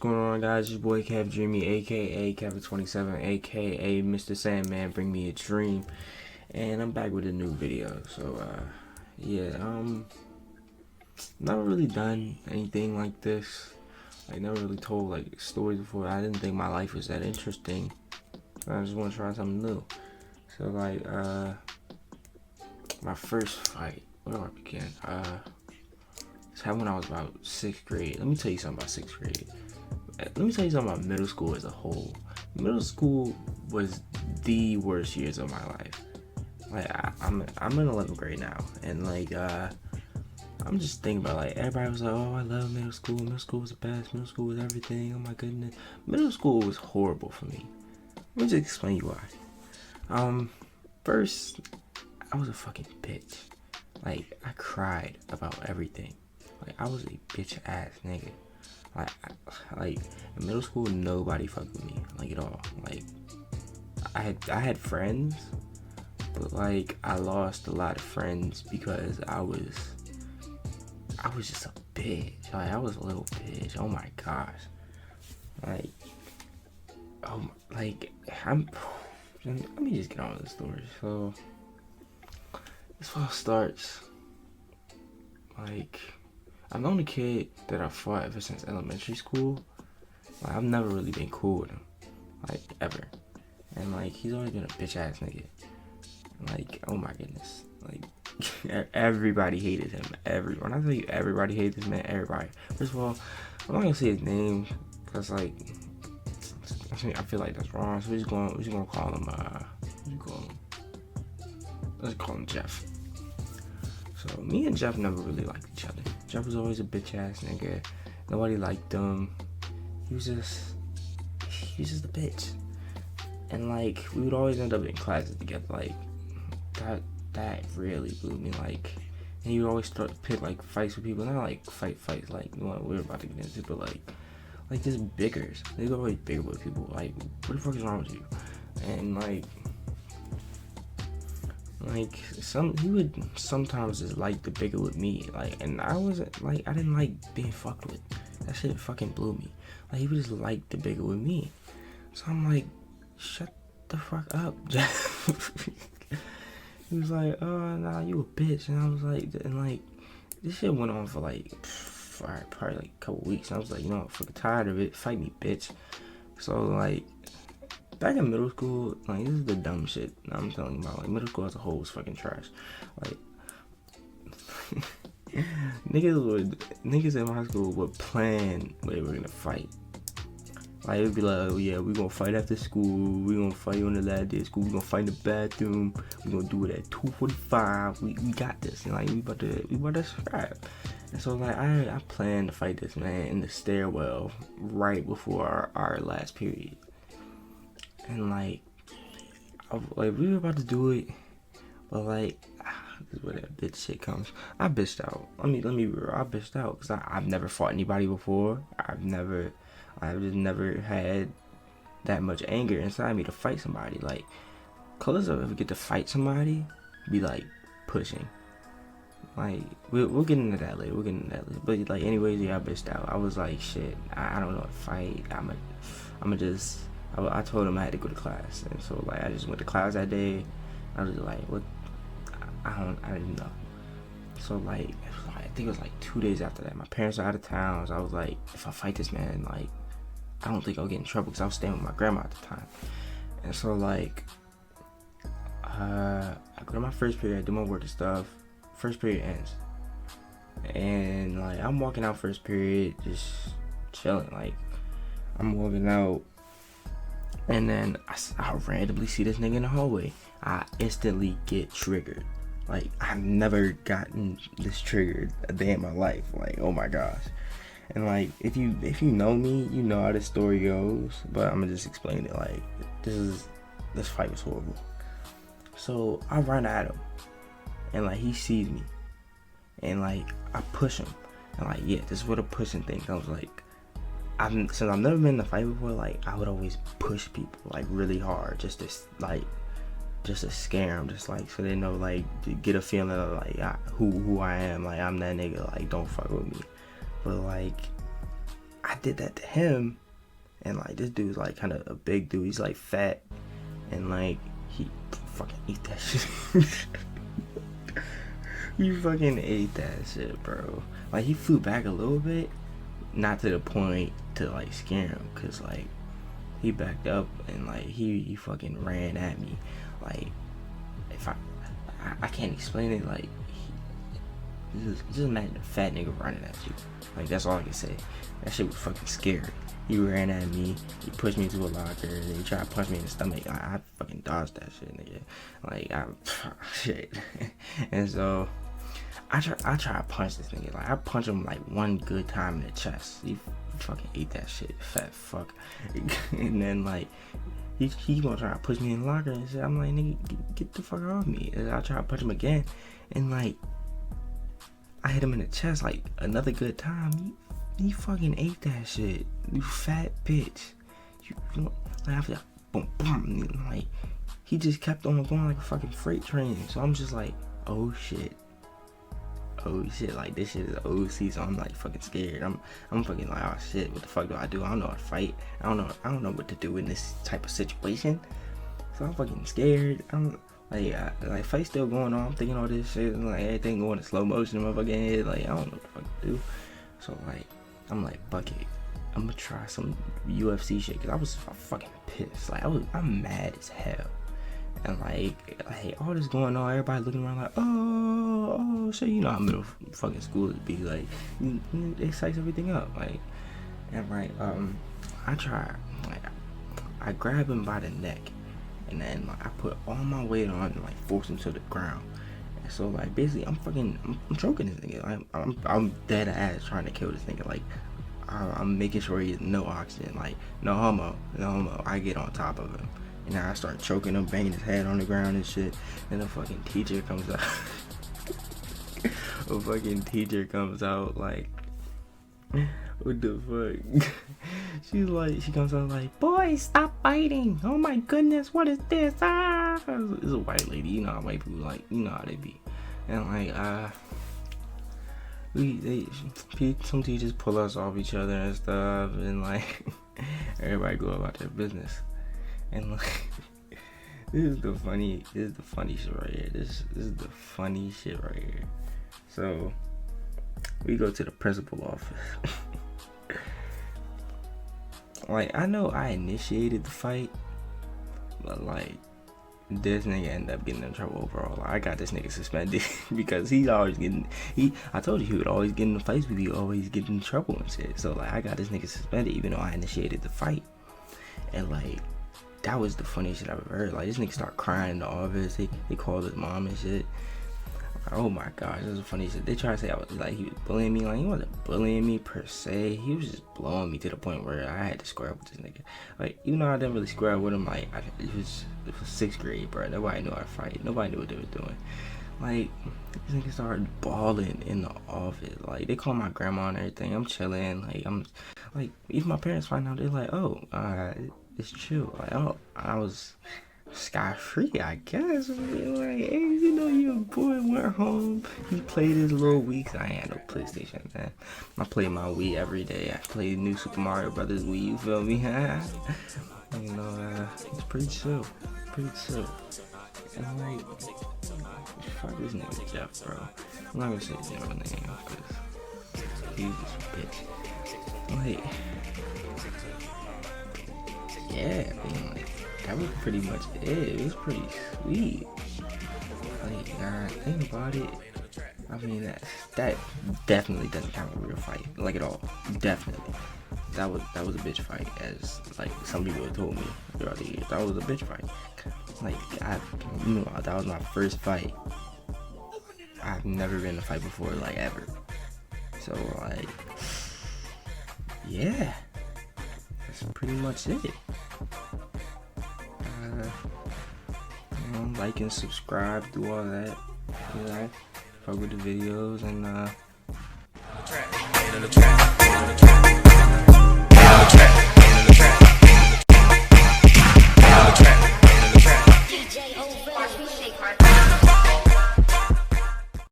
going on, guys? It's your boy Kev Dreamy, aka Kev27, aka Mr. Sandman. Bring me a dream, and I'm back with a new video. So, never really done anything like this. I never really told like stories before. I didn't think my life was that interesting. I just want to try something new. So, my first fight. Where do I begin? It's happened when I was about 6th grade. Let me tell you something about 6th grade. Let me tell you something about middle school as a whole. Middle school was the worst years of my life. I'm in 11th grade now, and I'm just thinking about everybody was like, oh, I love middle school. Middle school was the best. Middle school was everything. Oh my goodness. Middle school was horrible for me. Let me just explain you why. First, I was a fucking bitch. I cried about everything. I was a bitch ass nigga. In middle school, nobody fucked with me, at all. I had friends, but I lost a lot of friends because I was just a bitch. I was a little bitch. Oh my gosh. Let me just get on with the story. So this all starts I've known a kid that I fought ever since elementary school. I've never really been cool with him, ever. And he's always been a bitch ass nigga. Oh my goodness. Everybody hated him. When I tell you everybody hated this man, everybody. First of all, I'm not gonna say his name because I feel like that's wrong. So we're just gonna call him let's call him Jeff. So me and Jeff never really liked each other. Jeff was always a bitch ass nigga. Nobody liked him. He was just a bitch. And we would always end up in classes together. That really blew me. And he would always start to pick fights with people. Not fights like the one we were about to get into, but just biggers. They go always bigger with people. What the fuck is wrong with you? And he would sometimes just the bigger with me, and I wasn't I didn't like being fucked with. That shit fucking blew me. He would just the bigger with me. So I'm shut the fuck up, Jeff. He was oh nah, you a bitch, and I was this shit went on for probably a couple weeks, and I was you know, I'm fucking tired of it. Fight me, bitch. So back in middle school, this is the dumb shit I'm telling you about. Middle school as a whole was fucking trash. Niggas in my school would plan where they were gonna fight. It would be oh yeah, we gonna fight after school. We gonna fight on the last day of school. We gonna fight in the bathroom. We gonna do it at 2:45. We got this. And we about to scrap. And so I planned to fight this man in the stairwell right before our last period. And we were about to do it, but this is where that bitch shit comes. I bitched out. Let me be real. I bitched out because I've never fought anybody before. I've just never had that much anger inside me to fight somebody. Cause if we get to fight somebody, be pushing. We'll get into that later. But anyways, yeah, I bitched out. I was shit. I don't know how to fight. I told him I had to go to class, and so I just went to class that day. I was what? I didn't know. So I think it was 2 days after that. My parents are out of town, so I was if I fight this man, I don't think I'll get in trouble because I was staying with my grandma at the time. And so I go to my first period, I do my work and stuff. First period ends, and I'm walking out first period, just chilling. I'm walking out. And then I randomly see this nigga in the hallway. I instantly get triggered. I've never gotten this triggered a day in my life. Oh my gosh. And if you know me, you know how this story goes. But I'm gonna just explain it. This fight was horrible. So I run at him, and he sees me, and I push him, and yeah, this is what a pushing thing comes since I've never been in a fight before, I would always push people really hard just to scare them, just so they know to get a feeling of who I am. I'm that nigga, don't fuck with me. But I did that to him, and like this dude's like kind of a big dude. He's like fat, and like he fucking ate that shit. He fucking ate that shit, bro. Like he flew back a little bit, not to the point to like scare him, cause like he backed up and like he fucking ran at me. Like if I can't explain it. Like just imagine a fat nigga running at you. Like that's all I can say. That shit was fucking scary. He ran at me. He pushed me into a locker. And he tried to punch me in the stomach. I fucking dodged that shit, nigga. Like shit. And so I try to punch this nigga. Like I punch him like one good time in the chest. He fucking ate that shit, fat fuck. And then like he gonna try to push me in the locker and shit. I'm like, nigga, get the fuck off me. And I try to punch him again, and like I hit him in the chest like another good time. He fucking ate that shit. You fat bitch. You like after that, boom, boom. Like he just kept on going like a fucking freight train. So I'm just like, oh shit. Like this shit is OC. So I'm like fucking scared. I'm fucking like, oh shit. What the fuck do? I don't know how to fight. I don't know what to do in this type of situation. So I'm fucking scared. I'm like fight still going on. I'm thinking all this shit and like everything going in slow motion in my fucking head. Like I don't know what the fuck to do. So like I'm like, fuck it, I'm gonna try some UFC shit, cause I was fucking pissed. Like I'm mad as hell, and like all this going on, everybody looking around like, oh, so you know how middle fucking school is be like, they psych everything up, like, and right, I try, like, I grab him by the neck, and then like I put all my weight on and like force him to the ground. So like basically I'm choking this nigga. Like, I'm dead ass trying to kill this nigga. Like I'm making sure he has no oxygen. Like no homo. I get on top of him and I start choking him, banging his head on the ground and shit. And the fucking teacher comes out. A fucking teacher comes out like, what the fuck? She comes out like, boys, stop fighting. Oh my goodness, what is this? Ah, it's a white lady. You know how white people like, you know how they be. And like, some teachers pull us off each other and stuff, and like, everybody go about their business. And like, this is the funny shit right here. This is the funny shit right here. So we go to the principal office. Like, I know I initiated the fight, but like this nigga ended up getting in trouble overall. Like, I got this nigga suspended because he's always I told you he would always get in the fights with you, always get in trouble and shit. So like I got this nigga suspended even though I initiated the fight. And like that was the funniest shit I've ever heard. Like this nigga started crying in the office. He called his mom and shit. Oh my gosh, this was the funniest shit. They tried to say I was like, he was bullying me. Like, he wasn't bullying me per se. He was just blowing me to the point where I had to square up with this nigga. Like, even though I didn't really square up with him, like, it was 6th grade, bro. Nobody knew how to fight. Nobody knew what they was doing. Like, this nigga started balling in the office. Like, they call my grandma and everything. I'm chilling. Like, I'm like, even my parents find out, they're like, oh, it's chill. Like, I was scot-free, I guess. Like, hey, you know, your boy went home. He played his little Wii. I ain't had no PlayStation, man. I play my Wii every day. I play New Super Mario Brothers Wii. You feel me? You know, it's pretty chill. And like, fuck this nigga Jeff, bro. I'm not gonna say his real name because he's just a bitch. Like, yeah, I mean, like, that was pretty much it. It was pretty sweet. Like, think about it. I mean, that definitely doesn't count a real fight, like at all. Definitely, that was a bitch fight, as like some people have told me throughout the years. That was a bitch fight. Like, that was my first fight. I've never been in a fight before, like ever. So like, yeah, that's pretty much it. Like and subscribe, do all that, you know, fuck with the videos, and